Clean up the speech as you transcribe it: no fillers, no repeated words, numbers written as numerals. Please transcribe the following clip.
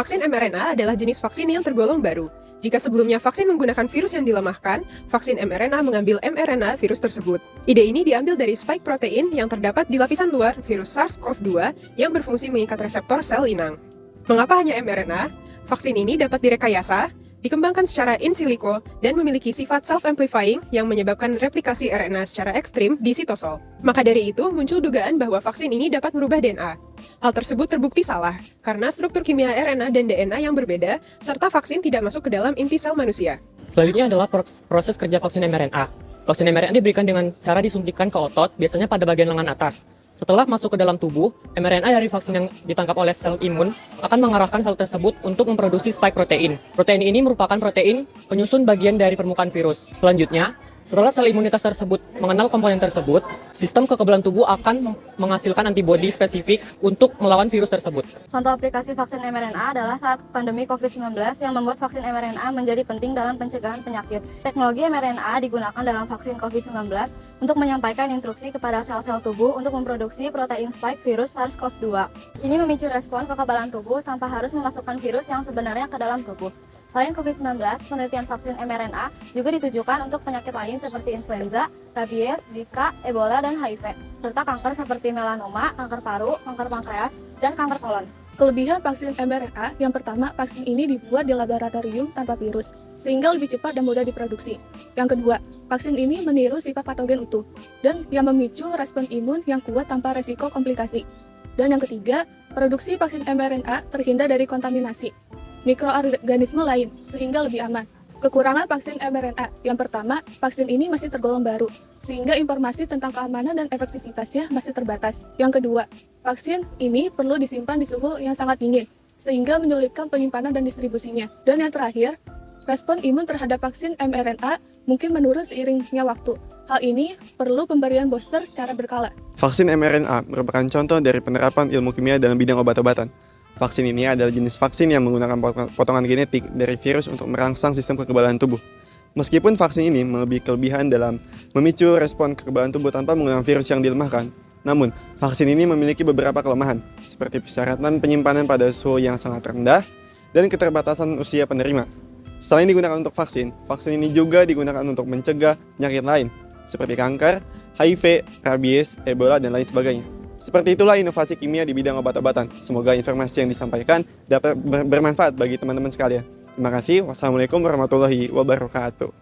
Vaksin mRNA adalah jenis vaksin yang tergolong baru. Jika sebelumnya vaksin menggunakan virus yang dilemahkan, vaksin mRNA mengambil mRNA virus tersebut. Ide ini diambil dari spike protein yang terdapat di lapisan luar virus SARS-CoV-2 yang berfungsi mengikat reseptor sel inang. Mengapa hanya mRNA? Vaksin ini dapat direkayasa, dikembangkan secara in silico, dan memiliki sifat self-amplifying yang menyebabkan replikasi RNA secara ekstrim di sitosol. Maka dari itu, muncul dugaan bahwa vaksin ini dapat merubah DNA. Hal tersebut terbukti salah, karena struktur kimia RNA dan DNA yang berbeda, serta vaksin tidak masuk ke dalam inti sel manusia. Selanjutnya adalah proses kerja vaksin mRNA. Vaksin mRNA diberikan dengan cara disuntikkan ke otot, biasanya pada bagian lengan atas. Setelah masuk ke dalam tubuh, mRNA dari vaksin yang ditangkap oleh sel imun akan mengarahkan sel tersebut untuk memproduksi spike protein. Protein ini merupakan protein penyusun bagian dari permukaan virus. Selanjutnya, setelah sel imunitas tersebut mengenal komponen tersebut, sistem kekebalan tubuh akan menghasilkan antibodi spesifik untuk melawan virus tersebut. Contoh aplikasi vaksin mRNA adalah saat pandemi COVID-19 yang membuat vaksin mRNA menjadi penting dalam pencegahan penyakit. Teknologi mRNA digunakan dalam vaksin COVID-19 untuk menyampaikan instruksi kepada sel-sel tubuh untuk memproduksi protein spike virus SARS-CoV-2. Ini memicu respon kekebalan tubuh tanpa harus memasukkan virus yang sebenarnya ke dalam tubuh. Selain COVID-19, penelitian vaksin mRNA juga ditujukan untuk penyakit lain seperti influenza, rabies, Zika, Ebola, dan HIV, serta kanker seperti melanoma, kanker paru, kanker pankreas, dan kanker kolon. Kelebihan vaksin mRNA, yang pertama, vaksin ini dibuat di laboratorium tanpa virus, sehingga lebih cepat dan mudah diproduksi. Yang kedua, vaksin ini meniru sifat patogen utuh, dan yang memicu respon imun yang kuat tanpa resiko komplikasi. Dan yang ketiga, produksi vaksin mRNA terhindar dari kontaminasi mikroorganisme lain, sehingga lebih aman. Kekurangan vaksin mRNA, yang pertama, vaksin ini masih tergolong baru, sehingga informasi tentang keamanan dan efektivitasnya masih terbatas. Yang kedua, vaksin ini perlu disimpan di suhu yang sangat dingin, sehingga menyulitkan penyimpanan dan distribusinya. Dan yang terakhir, respon imun terhadap vaksin mRNA mungkin menurun seiringnya waktu. Hal ini perlu pemberian booster secara berkala. Vaksin mRNA merupakan contoh dari penerapan ilmu kimia dalam bidang obat-obatan. Vaksin ini adalah jenis vaksin yang menggunakan potongan genetik dari virus untuk merangsang sistem kekebalan tubuh. Meskipun vaksin ini melebihi kelebihan dalam memicu respon kekebalan tubuh tanpa menggunakan virus yang dilemahkan, namun vaksin ini memiliki beberapa kelemahan, seperti persyaratan penyimpanan pada suhu yang sangat rendah dan keterbatasan usia penerima. Selain digunakan untuk vaksin, vaksin ini juga digunakan untuk mencegah penyakit lain, seperti kanker, HIV, rabies, Ebola, dan lain sebagainya. Seperti itulah inovasi kimia di bidang obat-obatan. Semoga informasi yang disampaikan dapat bermanfaat bagi teman-teman sekalian. Terima kasih. Wassalamualaikum warahmatullahi wabarakatuh.